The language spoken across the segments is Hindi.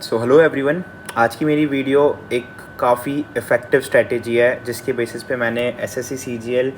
सो हेलो एवरीवन, आज की मेरी वीडियो एक काफ़ी इफ़ेक्टिव स्ट्रैटेजी है जिसके बेसिस पे मैंने एसएससी सीजीएल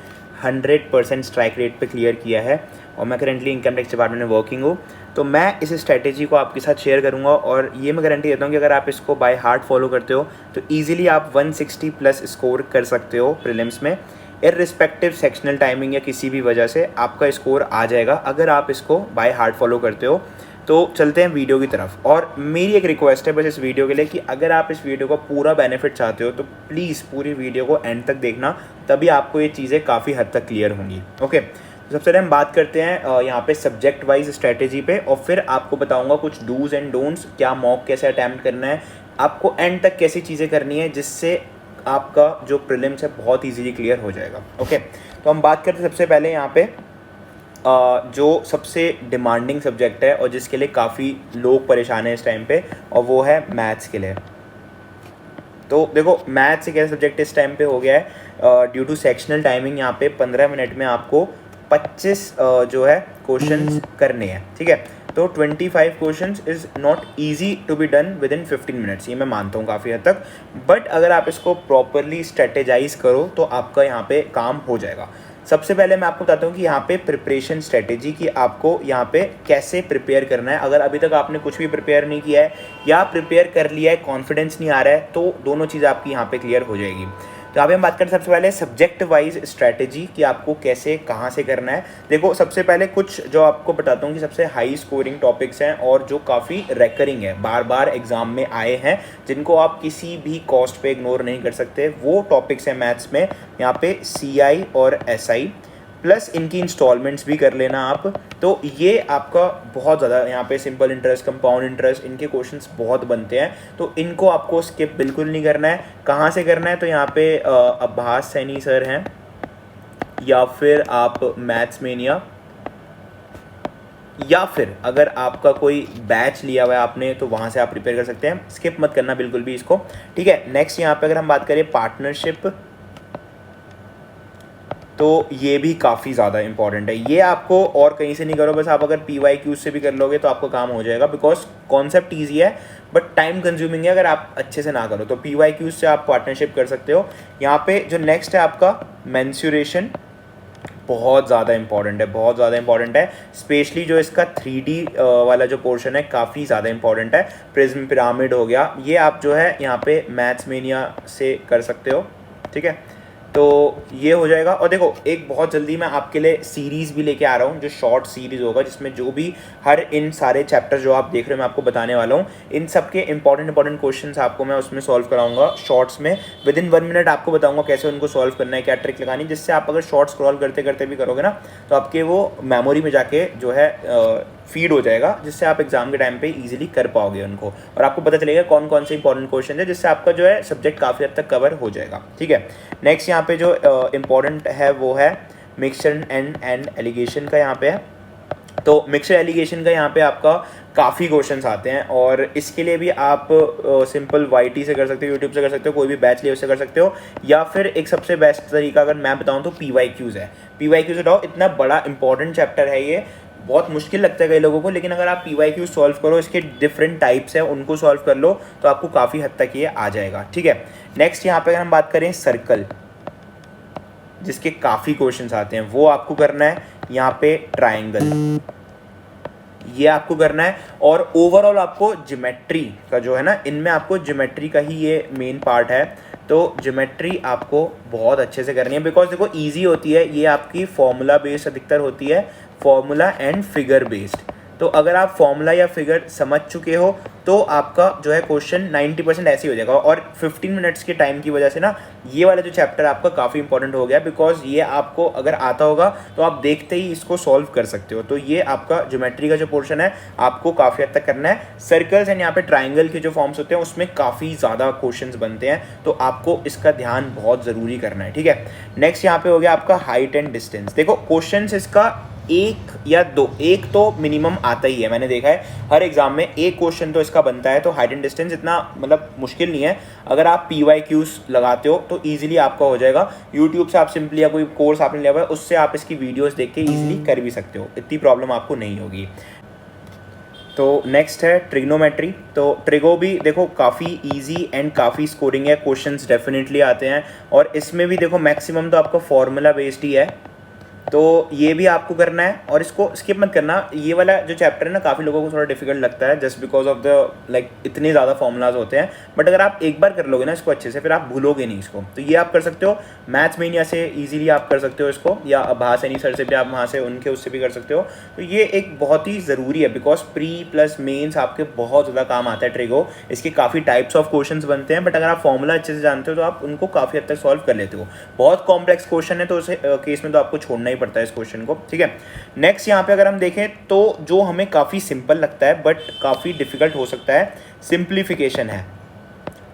100% स्ट्राइक रेट पे क्लियर किया है और मैं करेंटली इनकम टैक्स डिपार्टमेंट में वर्किंग हूँ। तो मैं इस स्ट्रैटेजी को आपके साथ शेयर करूँगा और ये मैं गारंटी देता हूँ कि अगर आप इसको बाय हार्ट फॉलो करते हो तो ईजिली आप 160 प्लस स्कोर कर सकते हो प्रीलिम्स में। इररिस्पेक्टिव सेक्शनल टाइमिंग या किसी भी वजह से आपका स्कोर आ जाएगा अगर आप इसको बाय हार्ट फॉलो करते हो। तो चलते हैं वीडियो की तरफ। और मेरी एक रिक्वेस्ट है बस इस वीडियो के लिए कि अगर आप इस वीडियो का पूरा बेनिफिट चाहते हो तो प्लीज़ पूरी वीडियो को एंड तक देखना, तभी आपको ये चीज़ें काफ़ी हद तक क्लियर होंगी। ओके, तो सबसे पहले हम बात करते हैं यहाँ पे सब्जेक्ट वाइज स्ट्रैटेजी पे और फिर आपको बताऊंगा कुछ डूज एंड डोंट्स, क्या मॉक कैसे अटैम्प्ट करना है, आपको एंड तक कैसी चीज़ें करनी है जिससे आपका जो प्रीलिम्स है बहुत ईजीली क्लियर हो जाएगा। ओके, तो हम बात करते हैं सबसे पहले यहाँ पे जो सबसे डिमांडिंग सब्जेक्ट है और जिसके लिए काफ़ी लोग परेशान हैं इस टाइम पे, और वो है मैथ्स के लिए। तो देखो, मैथ्स एक ऐसा सब्जेक्ट इस टाइम पे हो गया है ड्यू टू सेक्शनल टाइमिंग। यहाँ पे 15 मिनट में आपको 25 जो है क्वेश्चंस करने हैं, ठीक है। तो 25 questions is not easy to be done within 15 minutes, ये मैं मानता हूँ काफ़ी हद तक। बट अगर आप इसको प्रॉपरली स्ट्रेटेजाइज करो तो आपका यहाँ पे काम हो जाएगा। सबसे पहले मैं आपको बताता हूँ कि यहाँ पे प्रिपरेशन स्ट्रेटेजी कि आपको यहाँ पे कैसे प्रिपेयर करना है। अगर अभी तक आपने कुछ भी प्रिपेयर नहीं किया है या प्रिपेयर कर लिया है, कॉन्फिडेंस नहीं आ रहा है, तो दोनों चीज़ आपकी यहाँ पे क्लियर हो जाएगी। तो यहाँ पे हम बात करते हैं सबसे पहले सब्जेक्ट वाइज स्ट्रैटेजी कि आपको कैसे कहाँ से करना है। देखो, सबसे पहले कुछ जो आपको बताता हूँ कि सबसे हाई स्कोरिंग टॉपिक्स हैं और जो काफ़ी रेकरिंग है, बार बार एग्जाम में आए हैं, जिनको आप किसी भी कॉस्ट पे इग्नोर नहीं कर सकते, वो टॉपिक्स हैं मैथ्स में। यहाँ पे CI और SI प्लस इनकी इंस्टॉलमेंट्स भी कर लेना आप। तो ये आपका बहुत ज़्यादा यहाँ पे सिंपल इंटरेस्ट, कंपाउंड इंटरेस्ट, इनके क्वेश्चंस बहुत बनते हैं, तो इनको आपको स्किप बिल्कुल नहीं करना है। कहाँ से करना है? तो यहाँ पे अब्बास सैनी सर हैं या फिर आप मैथ्स मेनिया, या फिर अगर आपका कोई बैच लिया हुआ है आपने तो वहाँ से आप प्रिपेयर कर सकते हैं। स्किप मत करना बिल्कुल भी इसको, ठीक है। नेक्स्ट यहाँ पे अगर हम बात करें पार्टनरशिप, तो ये भी काफ़ी ज़्यादा इंपॉर्टेंट है। ये आपको और कहीं से नहीं करो, बस आप अगर PYQ से भी कर लोगे तो आपका काम हो जाएगा, बिकॉज कॉन्सेप्ट ईजी है बट टाइम कंज्यूमिंग है अगर आप अच्छे से ना करो। तो PYQ से आप पार्टनरशिप कर सकते हो। यहाँ पे जो नेक्स्ट है आपका मेंसुरेशन, बहुत ज़्यादा इंपॉर्टेंट है, बहुत ज़्यादा इंपॉर्टेंट है। स्पेशली जो इसका 3D वाला जो पोर्शन है काफ़ी ज़्यादा इंपॉर्टेंट है। प्रिज्म पिरामिड हो गया, ये आप जो है यहाँ पे मैथ्स मेनिया से कर सकते हो, ठीक है। तो ये हो जाएगा। और देखो, एक बहुत जल्दी मैं आपके लिए सीरीज़ भी लेके आ रहा हूँ, जो शॉर्ट सीरीज़ होगा, जिसमें जो भी हर इन सारे चैप्टर जो आप देख रहे हो मैं आपको बताने वाला हूँ, इन सब के इंपॉर्टेंट क्वेश्चंस आपको मैं उसमें सॉल्व कराऊंगा शॉर्ट्स में। विद इन 1 मिनट आपको बताऊंगा कैसे उनको सॉल्व करना है, क्या ट्रिक लगानी, जिससे आप अगर शॉर्ट स्क्रॉल करते करते भी करोगे ना तो आपके वो मेमोरी में जाके जो है फीड हो जाएगा, जिससे आप एग्जाम के टाइम पे इजीली कर पाओगे उनको, और आपको पता चलेगा कौन कौन से इंपॉर्टेंट क्वेश्चन है, जिससे आपका जो है सब्जेक्ट काफ़ी हद तक कवर हो जाएगा, ठीक है। नेक्स्ट यहाँ पे जो इंपॉर्टेंट है वो है मिक्सचर एंड एलिगेशन का। यहाँ पे है तो मिक्सचर एलिगेशन का यहाँ पे आपका काफ़ी क्वेश्चंस आते हैं, और इसके लिए भी आप सिंपल YT से कर सकते हो, यूट्यूब से कर सकते हो, कोई भी बैच लिए उससे कर सकते हो, या फिर एक सबसे बेस्ट तरीका अगर मैं बताऊँ तो PYQs है। PYQs उठाओ, इतना बड़ा इंपॉर्टेंट चैप्टर है ये, बहुत मुश्किल लगता है कई लोगों को, लेकिन अगर आप PYQ सॉल्व करो, इसके डिफरेंट टाइप्स हैं उनको सॉल्व कर लो तो आपको काफ़ी हद तक ये आ जाएगा, ठीक है। नेक्स्ट यहाँ पे अगर हम बात करें सर्कल, जिसके काफ़ी क्वेश्चंस आते हैं, वो आपको करना है। यहाँ पे ट्राइंगल, ये आपको करना है। और ओवरऑल आपको ज्योमेट्री का जो है ना, इनमें आपको ज्योमेट्री का ही ये मेन पार्ट है, तो ज्योमेट्री आपको बहुत अच्छे से करनी है, बिकॉज देखो ईजी होती है ये, आपकी फॉर्मूला बेस्ड अधिकतर होती है, फॉर्मूला एंड फिगर बेस्ड। तो अगर आप फॉर्मूला या फिगर समझ चुके हो तो आपका जो है क्वेश्चन 90% ऐसे ही हो जाएगा। और 15 मिनट्स के टाइम की वजह से ना ये वाला जो चैप्टर आपका काफ़ी इंपॉर्टेंट हो गया, बिकॉज ये आपको अगर आता होगा तो आप देखते ही इसको सॉल्व कर सकते हो। तो ये आपका ज्योमेट्री का जो पोर्शन है आपको काफ़ी हद तक करना है। सर्कल्स एंड यहाँ पे ट्राइंगल के जो फॉर्म्स होते हैं उसमें काफ़ी ज़्यादा क्वेश्चन बनते हैं, तो आपको इसका ध्यान बहुत ज़रूरी करना है, ठीक है। नेक्स्ट यहाँ पे हो गया आपका हाइट एंड डिस्टेंस। देखो, क्वेश्चन इसका एक या दो, एक तो मिनिमम आता ही है, मैंने देखा है हर एग्जाम में एक क्वेश्चन तो इसका बनता है। तो हाइट एंड डिस्टेंस इतना मतलब मुश्किल नहीं है, अगर आप PYQs लगाते हो तो ईजिली आपका हो जाएगा। यूट्यूब से आप सिंपली, या कोई कोर्स आपने लिया हुआ है उससे आप इसकी वीडियोस देख के ईजिली कर भी सकते हो, इतनी प्रॉब्लम आपको नहीं होगी। तो नेक्स्ट है ट्रिग्नोमेट्री। तो ट्रिगो भी देखो काफ़ी इजी एंड काफ़ी स्कोरिंग है, क्वेश्चंस डेफिनेटली आते हैं, और इसमें भी देखो मैक्सिमम तो आपका फॉर्मूला बेस्ड ही है, तो ये भी आपको करना है और इसको स्किप मत करना। ये वाला जो चैप्टर है ना काफ़ी लोगों को थोड़ा डिफिकल्ट लगता है just because of the like इतने ज़्यादा फॉर्मूलाज होते हैं, बट अगर आप एक बार कर लोगे ना इसको अच्छे से फिर आप भूलोगे नहीं इसको। तो ये आप कर सकते हो मैथ्स में से ईजिली आप कर सकते हो इसको, या भासैनी सर से भी आप वहाँ से उनके उससे भी कर सकते हो। तो ये एक बहुत ही ज़रूरी है बिकॉज प्री प्लस मेन्स आपके बहुत ज़्यादा काम आता है ट्रिगो। इसके काफ़ी टाइप्स ऑफ क्वेश्चन बनते हैं, बट अगर आप फॉर्मूला अच्छे से जानते हो तो आप उनको काफ़ी हद तक सॉल्व कर लेते हो। बहुत कॉम्प्लेक्स क्वेश्चन है तो उस केस में तो आपको छोड़ना ही पड़ता है इस क्वेश्चन को, ठीक है। नेक्स्ट यहाँ पे अगर हम देखें तो जो हमें काफ़ी सिंपल लगता है बट काफ़ी डिफिकल्ट हो सकता है, सिंप्लीफिकेशन है,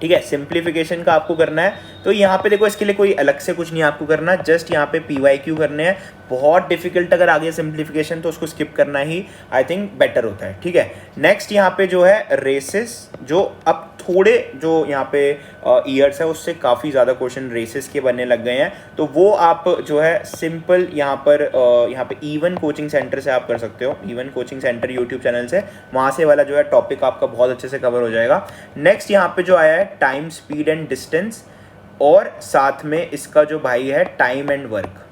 ठीक है। सिंप्लीफिकेशन का आपको करना है, तो यहाँ पे देखो इसके लिए कोई अलग से कुछ नहीं आपको करना, जस्ट यहाँ पे PYQ करने हैं। बहुत डिफिकल्ट अगर आ गया सिंप्लीफिकेशन तो उसको स्किप करना ही आई थिंक बेटर होता है, ठीक है। नेक्स्ट यहाँ पे जो है रेसेस, जो अब थोड़े जो यहाँ पे ईयर्स है उससे काफ़ी ज़्यादा क्वेश्चन रेसेस के बनने लग गए हैं, तो वो आप जो है सिंपल यहाँ पे इवन कोचिंग सेंटर से आप कर सकते हो। Even coaching centre YouTube channel से, वहाँ से वाला जो है टॉपिक आपका बहुत अच्छे से कवर हो जाएगा। नेक्स्ट यहाँ पे जो आया है टाइम स्पीड एंड डिस्टेंस, और साथ में इसका जो भाई है टाइम एंड वर्क,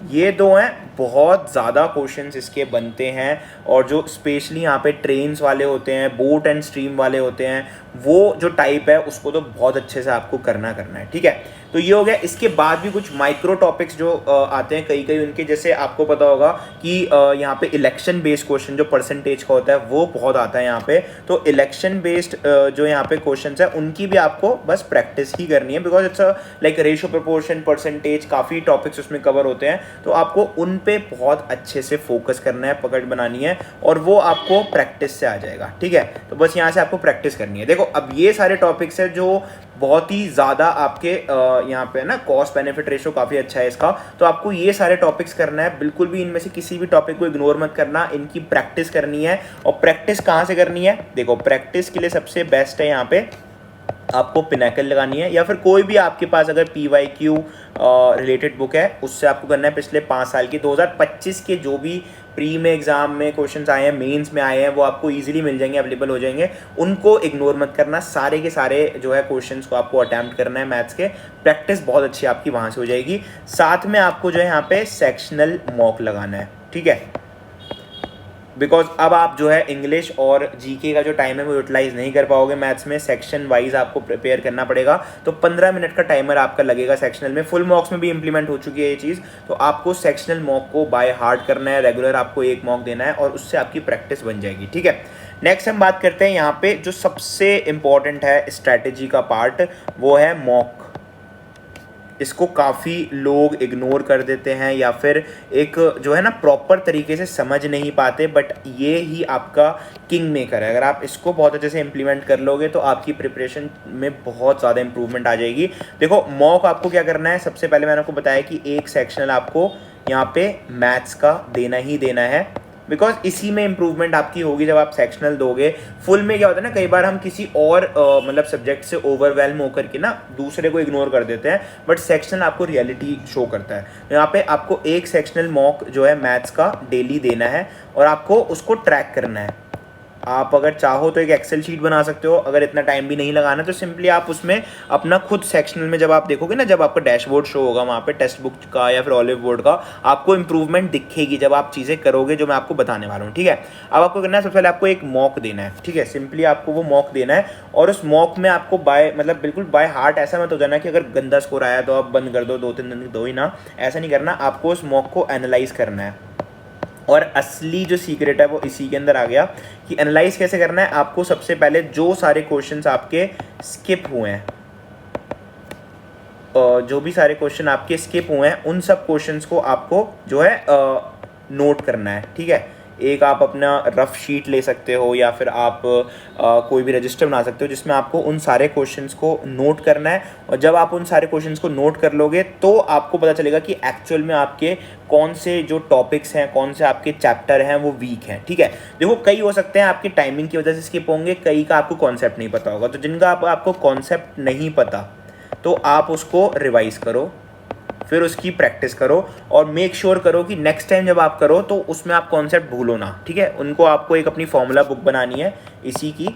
ये दो हैं। बहुत ज़्यादा क्वेश्चंस इसके बनते हैं, और जो स्पेशली यहाँ पे ट्रेन्स वाले होते हैं, बोट एंड स्ट्रीम वाले होते हैं, वो जो टाइप है उसको तो बहुत अच्छे से आपको करना है, ठीक है। तो ये हो गया। इसके बाद भी कुछ माइक्रो टॉपिक्स जो आते हैं कई उनके, जैसे आपको पता होगा कि यहाँ पे इलेक्शन बेस्ड क्वेश्चन जो परसेंटेज का होता है वो बहुत आता है यहाँ पे। तो इलेक्शन बेस्ड जो यहाँ पे क्वेश्चंस है उनकी भी आपको बस प्रैक्टिस ही करनी है, because it's like ratio proportion percentage, काफ़ी टॉपिक्स उसमें कवर होते हैं, तो आपको उन पे बहुत अच्छे से फोकस करना है, पकड़ बनानी है, और वो आपको प्रैक्टिस से आ जाएगा, ठीक है। तो बस यहाँ से आपको प्रैक्टिस करनी है। देखो अब ये सारे टॉपिक्स है जो बहुत ही ज़्यादा आपके यहाँ पे ना कॉस्ट बेनिफिट रेशो काफ़ी अच्छा है इसका, तो आपको ये सारे टॉपिक्स करना है। बिल्कुल भी इनमें से किसी भी टॉपिक को इग्नोर मत करना, इनकी प्रैक्टिस करनी है। और प्रैक्टिस कहाँ से करनी है? देखो प्रैक्टिस के लिए सबसे बेस्ट है यहाँ पे आपको पिनाकल लगानी है, या फिर कोई भी आपके पास अगर PYQ रिलेटेड बुक है उससे आपको करना है। पिछले 5 साल की 2025 के जो भी प्री में एग्जाम में क्वेश्चंस आए हैं, मेंस में आए हैं, वो आपको इजीली मिल जाएंगे, अवेलेबल हो जाएंगे। उनको इग्नोर मत करना, सारे के सारे जो है क्वेश्चंस को आपको अटैम्प्ट करना है मैथ्स के। प्रैक्टिस बहुत अच्छी आपकी वहाँ से हो जाएगी। साथ में आपको जो है यहाँ पे सेक्शनल मॉक लगाना है, ठीक है, बिकॉज अब आप जो है इंग्लिश और GK का जो टाइम है वो यूटिलाइज नहीं कर पाओगे मैथ्स में, सेक्शन वाइज आपको प्रिपेयर करना पड़ेगा। तो 15 मिनट का टाइमर आपका लगेगा सेक्शनल में। फुल मॉक्स में भी इंप्लीमेंट हो चुकी है ये चीज़, तो आपको सेक्शनल मॉक को बाय हार्ट करना है, रेगुलर आपको एक मॉक देना है, और उससे आपकी प्रैक्टिस बन जाएगी, ठीक है। नेक्स्ट हम बात करते हैं यहाँ पे जो सबसे इंपॉर्टेंट है स्ट्रैटेजी का पार्ट, वो है मॉक। इसको काफ़ी लोग इग्नोर कर देते हैं, या फिर एक जो है ना प्रॉपर तरीके से समझ नहीं पाते, बट ये ही आपका किंग मेकर है। अगर आप इसको बहुत अच्छे से इम्प्लीमेंट कर लोगे तो आपकी प्रिपरेशन में बहुत ज़्यादा इंप्रूवमेंट आ जाएगी। देखो मॉक आपको क्या करना है, सबसे पहले मैंने आपको बताया कि एक सेक्शनल आपको यहाँ पे मैथ्स का देना ही देना है, बिकॉज इसी में इंप्रूवमेंट आपकी होगी जब आप सेक्शनल दोगे। फुल में क्या होता है ना, कई बार हम किसी और मतलब सब्जेक्ट से ओवरवेलम होकर के ना दूसरे को इग्नोर कर देते हैं, बट सेक्शनल आपको रियलिटी शो करता है। यहाँ पे आपको एक सेक्शनल मॉक जो है मैथ्स का डेली देना है, और आपको उसको ट्रैक करना है। आप अगर चाहो तो एक एक्सेल शीट बना सकते हो, अगर इतना टाइम भी नहीं लगाना तो सिंपली आप उसमें अपना खुद सेक्शनल में जब आप देखोगे ना, जब आपका डैशबोर्ड शो होगा वहाँ पे टेक्स्ट बुक का या फिर ऑलिव बोर्ड का, आपको इंप्रूवमेंट दिखेगी जब आप चीज़ें करोगे जो मैं आपको बताने वाला हूँ, ठीक है। अब आपको करना है, सबसे पहले आपको एक मॉक देना है, ठीक है। सिंपली आपको वो मॉक देना है, और उस मॉक में आपको बिल्कुल बाय हार्ट ऐसा मत हो जाना कि अगर गंदा स्कोर आया तो आप बंद कर दो, 2-3 दिन दो ही ना, ऐसा नहीं करना। आपको उस मॉक को एनालाइज करना है, और असली जो सीक्रेट है वो इसी के अंदर आ गया कि एनालाइज कैसे करना है। आपको सबसे पहले जो सारे क्वेश्चंस आपके स्किप हुए हैं, जो भी सारे क्वेश्चन आपके स्किप हुए हैं, उन सब क्वेश्चंस को आपको जो है नोट करना है, ठीक है। एक आप अपना रफ शीट ले सकते हो, या फिर आप कोई भी रजिस्टर बना सकते हो जिसमें आपको उन सारे क्वेश्चंस को नोट करना है। और जब आप उन सारे क्वेश्चंस को नोट कर लोगे तो आपको पता चलेगा कि एक्चुअल में आपके कौन से जो टॉपिक्स हैं, कौन से आपके चैप्टर हैं वो वीक हैं, ठीक है। देखो कई हो सकते हैं आपकी टाइमिंग की वजह से स्किप होंगे, कई का आपको कॉन्सेप्ट नहीं पता होगा। तो जिनका आपको कॉन्सेप्ट नहीं पता तो आप उसको रिवाइज करो, फिर उसकी प्रैक्टिस करो और मेक श्योर करो कि नेक्स्ट टाइम जब आप करो तो उसमें आप कॉन्सेप्ट भूलो ना, ठीक है। उनको आपको एक अपनी फॉर्मूला बुक बनानी है इसी की,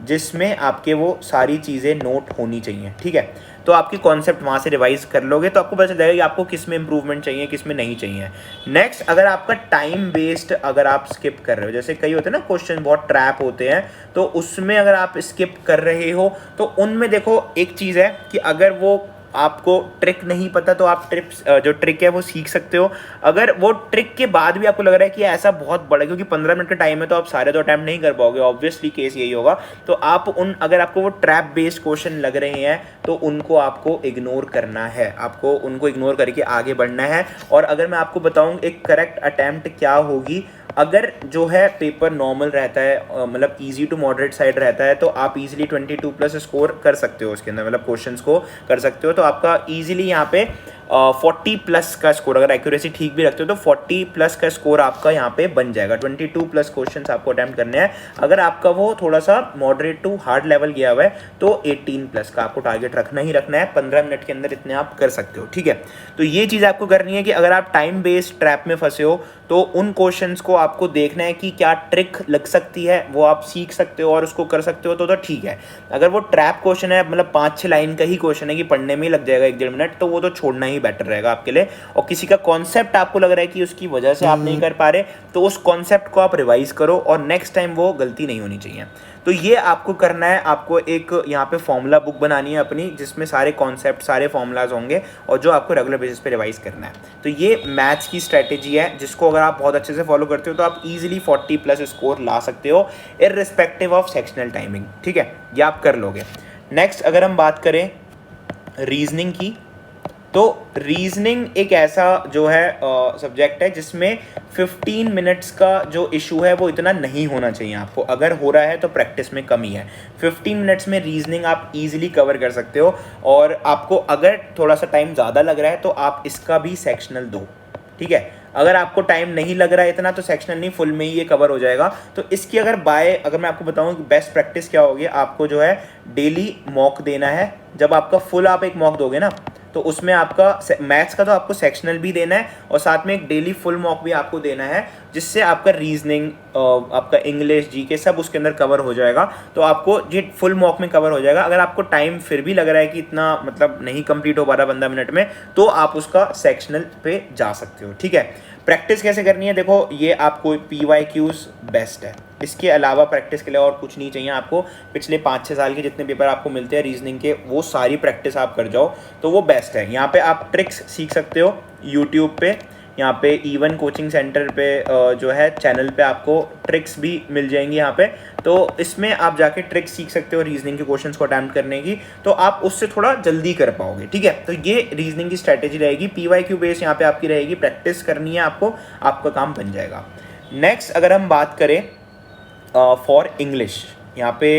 जिसमें आपके वो सारी चीज़ें नोट होनी चाहिए, ठीक है। तो आपकी कॉन्सेप्ट वहाँ से रिवाइज कर लोगे तो आपको पता चल जाएगा कि आपको किस में इंप्रूवमेंट चाहिए, किस में नहीं चाहिए। नेक्स्ट, अगर आपका टाइम वेस्ट अगर आप स्किप कर रहे हो, जैसे कई होते हैं ना क्वेश्चन बहुत ट्रैप होते हैं, तो उसमें अगर आप स्किप कर रहे हो तो उनमें देखो एक चीज़ है कि अगर वो आपको ट्रिक नहीं पता तो आप जो ट्रिक है वो सीख सकते हो। अगर वो ट्रिक के बाद भी आपको लग रहा है कि ऐसा बहुत बड़ा, क्योंकि 15 मिनट का टाइम है तो आप सारे तो अटैम्प्ट नहीं कर पाओगे, ऑब्वियसली केस यही होगा। तो आप अगर आपको वो ट्रैप बेस्ड क्वेश्चन लग रहे हैं तो उनको आपको इग्नोर करना है, आपको उनको इग्नोर करके आगे बढ़ना है। और अगर मैं आपको बताऊँ एक करेक्ट अटैम्प्ट क्या होगी, अगर जो है पेपर नॉर्मल रहता है, मतलब इजी टू मॉडरेट साइड रहता है, तो आप इजीली 22 प्लस स्कोर कर सकते हो उसके अंदर, मतलब क्वेश्चंस को कर सकते हो। तो आपका इजीली यहाँ पे 40 प्लस का स्कोर, अगर एक्यूरेसी ठीक भी रखते हो तो 40 प्लस का स्कोर आपका यहाँ पे बन जाएगा। 22 प्लस क्वेश्चंस आपको अटैम्प्ट करने हैं। अगर आपका वो थोड़ा सा मॉडरेट टू हार्ड लेवल गया हुआ है तो 18 प्लस का आपको टारगेट रखना ही रखना है। 15 मिनट के अंदर इतने आप कर सकते हो, ठीक है। तो ये चीज़ आपको करनी है कि अगर आप टाइम बेस्ड ट्रैप में फंसे हो तो उन क्वेश्चंस को आपको देखना है कि क्या ट्रिक लग सकती है, वो आप सीख सकते हो और उसको कर सकते हो तो ठीक है। अगर वो ट्रैप क्वेश्चन है, मतलब 5-6 लाइन का ही क्वेश्चन है कि पढ़ने में ही लग जाएगा 1-1.5 मिनट, तो वो तो छोड़ना ही बेटर रहेगा आपके लिए। और किसी का कॉन्सेप्ट आपको लग रहा है कि उसकी वजह से आप नहीं कर पा रहे, तो उस कॉन्सेप्ट को आप रिवाइज करो और नेक्स्ट टाइम वो गलती नहीं होनी चाहिए। तो ये आपको करना है। आपको एक यहाँ पे फॉर्मूला बुक बनानी है अपनी, जिसमें सारे कॉन्सेप्ट, सारे फॉर्मूलाज होंगे और जो आपको रेगुलर बेसिस पे रिवाइज करना है। तो ये मैथ्स की स्ट्रेटेजी है जिसको अगर आप बहुत अच्छे से फॉलो करते हो तो आप इजीली 40 प्लस स्कोर ला सकते हो इररिस्पेक्टिव ऑफ सेक्शनल टाइमिंग, ठीक है। ये आप कर लोगे। नेक्स्ट, अगर हम बात करें रीजनिंग की, तो रीजनिंग एक ऐसा जो है सब्जेक्ट है जिसमें 15 मिनट्स का जो इशू है वो इतना नहीं होना चाहिए आपको। अगर हो रहा है तो प्रैक्टिस में कमी है। 15 मिनट्स में रीजनिंग आप इजीली कवर कर सकते हो। और आपको अगर थोड़ा सा टाइम ज़्यादा लग रहा है तो आप इसका भी सेक्शनल दो, ठीक है। अगर आपको टाइम नहीं लग रहा है इतना तो सेक्शनल नहीं, फुल में ही ये कवर हो जाएगा। तो इसकी अगर मैं आपको बताऊं कि बेस्ट प्रैक्टिस क्या होगी, आपको जो है डेली मॉक देना है। जब आपका फुल आप एक मॉक दोगे ना तो उसमें आपका मैथ्स का तो आपको सेक्शनल भी देना है और साथ में एक डेली फुल मॉक भी आपको देना है, जिससे आपका रीजनिंग, आपका इंग्लिश, जीके सब उसके अंदर कवर हो जाएगा। तो आपको ये फुल मॉक में कवर हो जाएगा। अगर आपको टाइम फिर भी लग रहा है कि इतना मतलब नहीं कंप्लीट हो पा रहा 15 मिनट में, तो आप उसका सेक्शनल पे जा सकते हो, ठीक है। प्रैक्टिस कैसे करनी है, देखो ये आपको PYQs बेस्ट है। इसके अलावा प्रैक्टिस के लिए और कुछ नहीं चाहिए आपको। पिछले 5-6 साल के जितने पेपर आपको मिलते हैं रीजनिंग के, वो सारी प्रैक्टिस आप कर जाओ तो वो बेस्ट है। यहाँ पे आप ट्रिक्स सीख सकते हो यूट्यूब पे, यहाँ पे इवन कोचिंग सेंटर पे जो है चैनल पे आपको ट्रिक्स भी मिल जाएंगी यहाँ पे। तो इसमें आप जाके ट्रिक्स सीख सकते हो रीजनिंग के क्वेश्चंस को अटैम्प्ट करने की, तो आप उससे थोड़ा जल्दी कर पाओगे, ठीक है। तो ये रीजनिंग की स्ट्रैटेजी रहेगी। PYQ बेस यहाँ पे आपकी रहेगी, प्रैक्टिस करनी है आपको, आपका काम बन जाएगा। नेक्स्ट, अगर हम बात करें फॉर इंग्लिश, यहाँ पे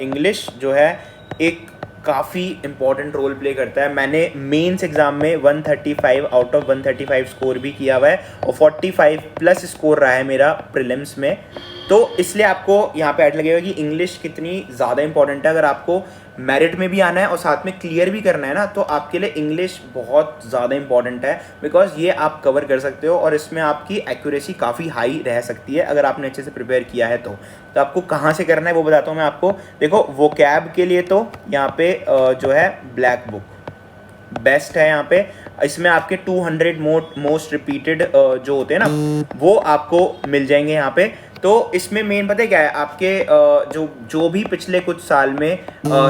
इंग्लिश जो है एक काफ़ी इंपॉर्टेंट रोल प्ले करता है। मैंने मेंस एग्जाम में 135 आउट ऑफ 135 स्कोर भी किया हुआ है और 45 प्लस स्कोर रहा है मेरा प्रीलिम्स में। तो इसलिए आपको यहाँ पे ऐड लगेगा कि इंग्लिश कितनी ज़्यादा इंपॉर्टेंट है। अगर आपको मेरिट में भी आना है और साथ में क्लियर भी करना है ना, तो आपके लिए इंग्लिश बहुत ज़्यादा इंपॉर्टेंट है, बिकॉज ये आप कवर कर सकते हो और इसमें आपकी एक्यूरेसी काफ़ी हाई रह सकती है अगर आपने अच्छे से प्रिपेयर किया है तो। आपको कहाँ से करना है वो बताता हूँ मैं आपको। देखो, वोकैब के लिए तो यहाँ पे जो है ब्लैक बुक बेस्ट है। यहाँ पे इसमें आपके 200 मोस्ट रिपीटेड जो होते हैं ना, वो आपको मिल जाएंगे यहाँ पे। तो इसमें मेन पता है क्या है, आपके जो भी पिछले कुछ साल में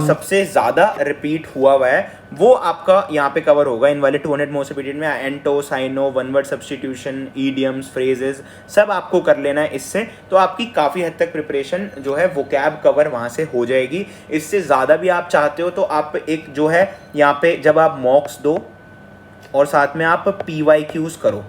सबसे ज़्यादा रिपीट हुआ है वो आपका यहाँ पे कवर होगा इन वाले 200 मोस्ट रिपीटेड में। Antonyms, synonyms, one word substitution, idioms, phrases सब आपको कर लेना है इससे। तो आपकी काफ़ी हद तक प्रिपरेशन जो है वोकैब कवर वहाँ से हो जाएगी। इससे ज़्यादा भी आप चाहते हो तो आप एक जो है यहाँ पे जब आप मॉक्स दो और साथ में आप PYQs करो,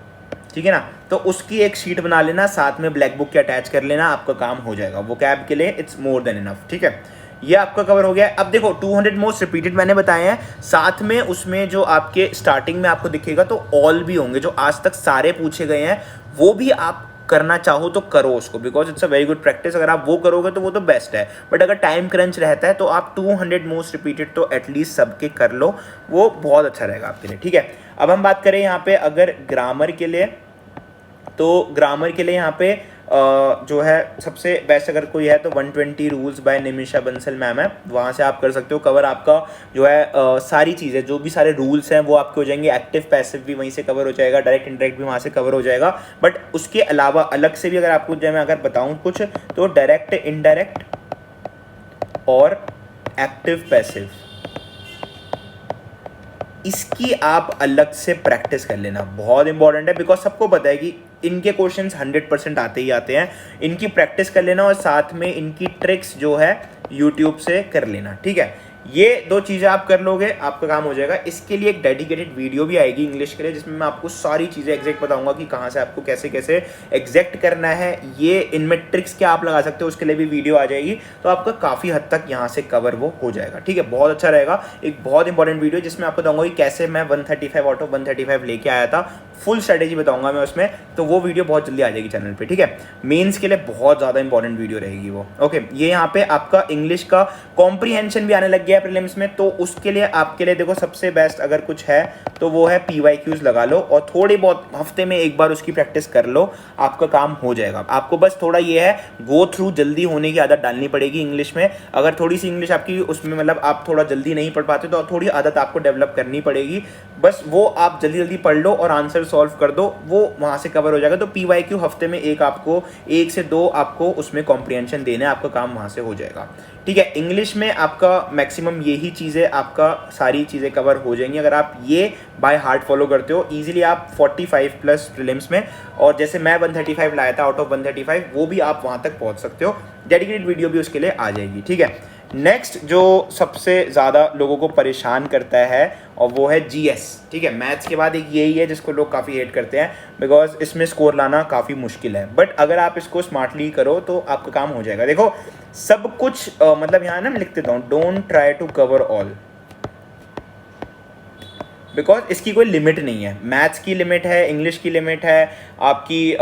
ठीक है ना, तो उसकी एक शीट बना लेना, साथ में ब्लैक बुक के अटैच कर लेना, आपका काम हो जाएगा। वोकैब के लिए इट्स मोर देन इनफ, ठीक है। ये आपका कवर हो गया। अब देखो 200 मोस्ट रिपीटेड मैंने बताए हैं, साथ में उसमें जो आपके स्टार्टिंग में आपको दिखेगा तो ऑल भी होंगे, जो आज तक सारे पूछे गए हैं वो भी आप करना चाहो तो करो उसको, because it's a very good practice. अगर आप वो करोगे तो वो तो बेस्ट है, बट अगर टाइम क्रंच रहता है तो आप 200 मोस्ट रिपीटेड तो एटलीस्ट सबके कर लो, वो बहुत अच्छा रहेगा आपके लिए, ठीक है। अब हम बात करें यहाँ पे अगर ग्रामर के लिए, तो ग्रामर के लिए यहाँ पे जो है सबसे बेस्ट अगर कोई है तो 120 rules by Nimisha Bansal ma'am है, वहाँ से आप कर सकते हो कवर। आपका जो है सारी चीज़ें, जो भी सारे रूल्स हैं वो आपके हो जाएंगे, एक्टिव पैसिव भी वहीं से कवर हो जाएगा, डायरेक्ट इंडायरेक्ट भी वहाँ से कवर हो जाएगा। बट उसके अलावा अलग से भी अगर आपको जो मैं अगर बताऊँ कुछ, तो डायरेक्ट, इनडायरेक्ट और एक्टिव पैसिव, इसकी आप अलग से प्रैक्टिस कर लेना, बहुत इंपॉर्टेंट है। बिकॉज सबको पता है कि इनके क्वेश्चंस 100% आते ही आते हैं, इनकी प्रैक्टिस कर लेना और साथ में इनकी ट्रिक्स जो है यूट्यूब से कर लेना, ठीक है। ये दो चीज़ें आप कर लोगे, आपका काम हो जाएगा। इसके लिए एक डेडिकेटेड वीडियो भी आएगी इंग्लिश के लिए, जिसमें मैं आपको सारी चीज़ें एग्जैक्ट बताऊंगा कि कहाँ से आपको कैसे कैसे एग्जैक्ट करना है, ये इनमें ट्रिक्स क्या आप लगा सकते हो, उसके लिए भी वीडियो आ जाएगी। तो आपका काफ़ी हद तक यहाँ से कवर वो हो जाएगा, ठीक है। बहुत अच्छा रहेगा, एक बहुत इंपॉर्टेंट वीडियो जिसमें आपको बताऊंगा कि कैसे मैं 135 आउट ऑफ 135 लेके आया था, फुल स्ट्रेटेजी बताऊंगा मैं उसमें। तो वो वीडियो बहुत जल्दी आ जाएगी चैनल पे, ठीक है। मेंस के लिए बहुत ज़्यादा इंपॉर्टेंट वीडियो रहेगी वो, ओके। ये यहाँ पे आपका इंग्लिश का कॉम्प्रीहेंशन भी आने लग गया है प्रीलिम्स में, तो उसके लिए आपके लिए देखो सबसे बेस्ट अगर कुछ है तो वो है PYQs लगा लो और थोड़ी बहुत हफ्ते में एक बार उसकी प्रैक्टिस कर लो, आपका काम हो जाएगा। आपको बस थोड़ा ये है, गो थ्रू जल्दी होने की आदत डालनी पड़ेगी इंग्लिश में। अगर थोड़ी सी इंग्लिश आपकी उसमें मतलब आप थोड़ा जल्दी नहीं पढ़ पाते तो थोड़ी आदत आपको डेवलप करनी पड़ेगी, बस वो आप जल्दी जल्दी पढ़ लो और आंसर सॉल्व कर दो, वो वहाँ से कवर हो जाएगा। तो PYQ हफ्ते में एक आपको 1 से 2 आपको उसमें कॉम्प्रीहेंशन देना है, आपका काम वहाँ से हो जाएगा, ठीक है। इंग्लिश में आपका मैक्सिमम यही चीज़ें, आपका सारी चीज़ें कवर हो जाएंगी अगर आप ये बाय हार्ट फॉलो करते हो। इजीली आप 45 प्लस प्रीलिम्स में, और जैसे मैं 135 लाया था आउट ऑफ 135, वो भी आप वहाँ तक पहुँच सकते हो। डेडिकेटेड वीडियो भी उसके लिए आ जाएगी, ठीक है। नेक्स्ट जो सबसे ज़्यादा लोगों को परेशान करता है और वो है GS, ठीक है। मैथ्स के बाद एक यही है जिसको लोग काफ़ी हेट करते हैं, बिकॉज इसमें स्कोर लाना काफ़ी मुश्किल है, बट अगर आप इसको स्मार्टली करो तो आपका काम हो जाएगा। देखो सब कुछ मतलब यहाँ ना मैं लिख देता हूँ, don't try to cover all, because इसकी कोई लिमिट नहीं है। मैथ्स की लिमिट है, इंग्लिश की लिमिट है, आपकी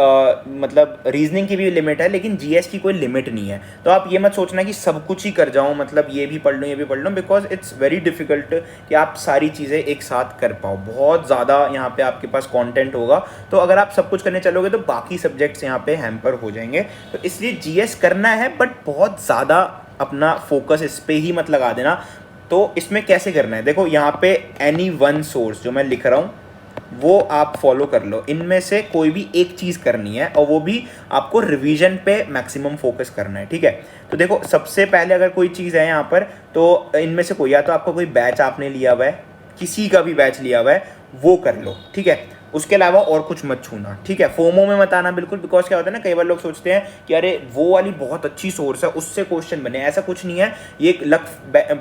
मतलब रीजनिंग की भी लिमिट है, लेकिन GS की कोई लिमिट नहीं है। तो आप ये मत सोचना कि सब कुछ ही कर जाऊँ, मतलब ये भी पढ़ लूँ ये भी पढ़ लूँ, बिकॉज इट्स वेरी डिफिकल्ट कि आप सारी चीज़ें एक साथ कर पाओ। बहुत ज़्यादा यहाँ पे आपके पास कंटेंट होगा, तो अगर आप सब कुछ करने चलोगे तो बाकी सब्जेक्ट्स यहाँ पे हैम्पर हो जाएंगे। तो इसलिए GS करना है, बट बहुत ज़्यादा अपना फोकस इस पर ही मत लगा देना। तो इसमें कैसे करना है, देखो यहाँ पे एनी वन सोर्स जो मैं लिख रहा हूँ वो आप फॉलो कर लो, इनमें से कोई भी एक चीज़ करनी है और वो भी आपको रिवीजन पे मैक्सिमम फोकस करना है, ठीक है। तो देखो सबसे पहले अगर कोई चीज़ है यहाँ पर, तो इनमें से कोई, या तो आपका कोई बैच आपने लिया हुआ है, किसी का भी बैच लिया हुआ है वो कर लो, ठीक है। उसके अलावा और कुछ मत छूना, ठीक है। फोमो में मत आना बिल्कुल, बिकॉज क्या होता है ना, कई बार लोग सोचते हैं कि अरे वो वाली बहुत अच्छी सोर्स है उससे क्वेश्चन बने, ऐसा कुछ नहीं है। ये एक लक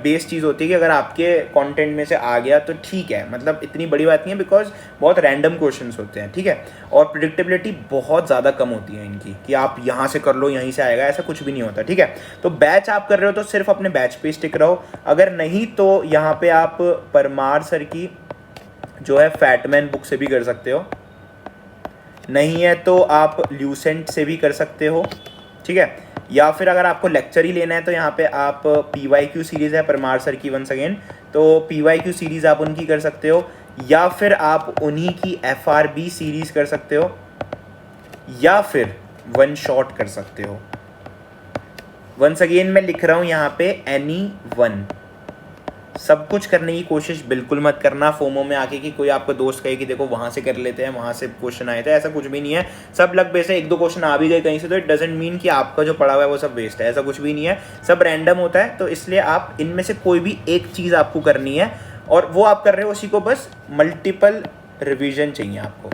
बेस्ड चीज़ होती है कि अगर आपके कंटेंट में से आ गया तो ठीक है, मतलब इतनी बड़ी बात नहीं है, बिकॉज बहुत रैंडम क्वेश्चन होते हैं, ठीक है। और प्रिडिक्टेबिलिटी बहुत ज़्यादा कम होती है इनकी कि आप यहाँ से कर लो यहीं से आएगा, ऐसा कुछ भी नहीं होता, ठीक है। तो बैच आप कर रहे हो तो सिर्फ अपने बैच पे स्टिक रहो, अगर नहीं तो यहाँ पे आप परमार सर की जो है फैटमैन बुक से भी कर सकते हो, नहीं है तो आप ल्यूसेंट से भी कर सकते हो, ठीक है। या फिर अगर आपको लेक्चर ही लेना है तो यहाँ पे आप PYQ सीरीज़ है परमार सर की वंस अगेन, तो PYQ सीरीज़ आप उनकी कर सकते हो, या फिर आप उन्हीं की FRB सीरीज़ कर सकते हो, या फिर वन शॉट कर सकते हो। वंस अगेन मैं लिख रहा हूँ यहाँ पे एनी वन, सब कुछ करने की कोशिश बिल्कुल मत करना फोमो में आके कि कोई आपका दोस्त कहे कि देखो वहाँ से कर लेते हैं, वहाँ से क्वेश्चन आए थे, ऐसा कुछ भी नहीं है। सब लग बेस है, 1-2 क्वेश्चन आ भी गए कहीं से तो इट डजेंट मीन कि आपका जो पढ़ा हुआ है वो सब वेस्ट है, ऐसा कुछ भी नहीं है, सब रैंडम होता है। तो इसलिए आप इनमें से कोई भी एक चीज़ आपको करनी है और वो आप कर रहे हो, उसी को बस मल्टीपल रिविजन चाहिए आपको।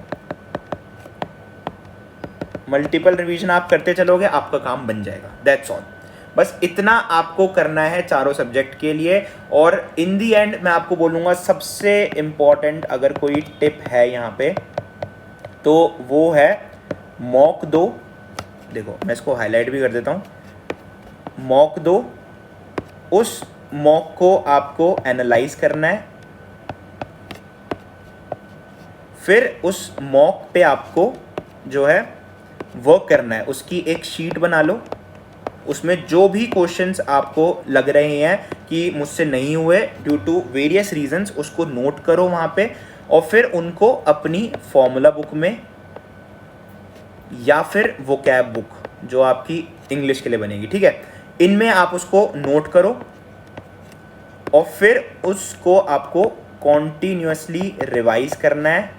मल्टीपल रिविजन आप करते चलोगे, आपका काम बन जाएगा, दैट्स ऑल। बस इतना आपको करना है चारों सब्जेक्ट के लिए। और इन दी एंड मैं आपको बोलूँगा सबसे इम्पॉर्टेंट अगर कोई टिप है यहाँ पे तो वो है मॉक दो। देखो मैं इसको हाईलाइट भी कर देता हूँ, मॉक दो, उस मॉक को आपको एनालाइज करना है, फिर उस मॉक पे आपको जो है वर्क करना है उसकी एक शीट बना लो, उसमें जो भी क्वेश्चंस आपको लग रहे हैं कि मुझसे नहीं हुए ड्यू टू वेरियस रीजंस, उसको नोट करो वहाँ पे, और फिर उनको अपनी फॉर्मूला बुक में या फिर वो कैब बुक जो आपकी इंग्लिश के लिए बनेगी, ठीक है, इनमें आप उसको नोट करो और फिर उसको आपको कॉन्टिन्यूसली रिवाइज करना है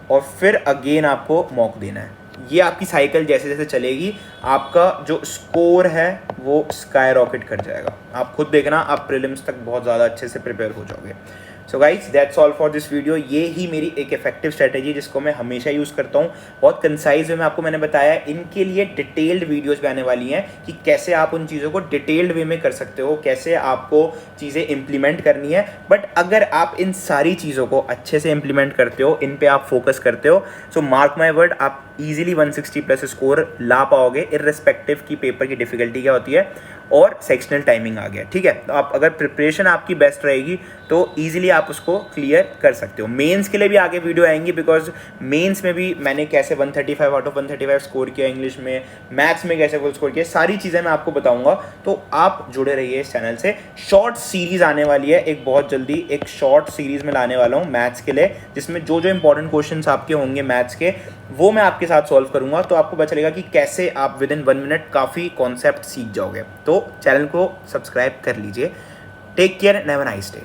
और फिर अगेन आपको मॉक देना है। ये आपकी साइकिल जैसे जैसे चलेगी आपका जो स्कोर है वो स्काई रॉकेट कर जाएगा। आप खुद देखना, आप प्रीलिम्स तक बहुत ज़्यादा अच्छे से प्रिपेयर हो जाओगे। So guys that's all for this video. ये ही मेरी एक इफेक्टिव स्ट्रैटेजी है जिसको मैं हमेशा यूज़ करता हूँ। बहुत कंसाइज वे में आपको मैंने बताया, इनके लिए डिटेल्ड वीडियोस भी आने वाली हैं कि कैसे आप उन चीज़ों को डिटेल्ड वे में कर सकते हो, कैसे आपको चीज़ें इंप्लीमेंट करनी है। बट अगर आप इन सारी चीज़ों को अच्छे से इंप्लीमेंट करते हो, इन पे आप फोकस करते हो, सो मार्क माई वर्ड, आप इजीली 160 प्लस स्कोर ला पाओगे, इररिस्पेक्टिव की पेपर की डिफिकल्टी क्या होती है और सेक्शनल टाइमिंग आ गया, ठीक है। तो आप अगर प्रिपरेशन आपकी बेस्ट रहेगी तो ईजिली आप उसको क्लियर कर सकते हो। मेंस के लिए भी आगे वीडियो आएंगी, बिकॉज मेंस में भी मैंने कैसे 135 आउट ऑफ 135 स्कोर किया इंग्लिश में, मैथ्स में कैसे फुल स्कोर किया, सारी चीज़ें मैं आपको बताऊंगा। तो आप जुड़े रहिए इस चैनल से। शॉर्ट सीरीज़ आने वाली है एक बहुत जल्दी, एक शॉर्ट सीरीज़ में लाने वाला हूँ मैथ्स के लिए, जिसमें जो जो इंपॉर्टेंट क्वेश्चन आपके होंगे मैथ्स के वो मैं आपके साथ सॉल्व करूंगा। तो आपको पता चलेगा कि कैसे आप विद इन 1 मिनट काफ़ी कॉन्सेप्ट सीख जाओगे। तो चैनल को सब्सक्राइब कर लीजिए। Take care and have a nice day.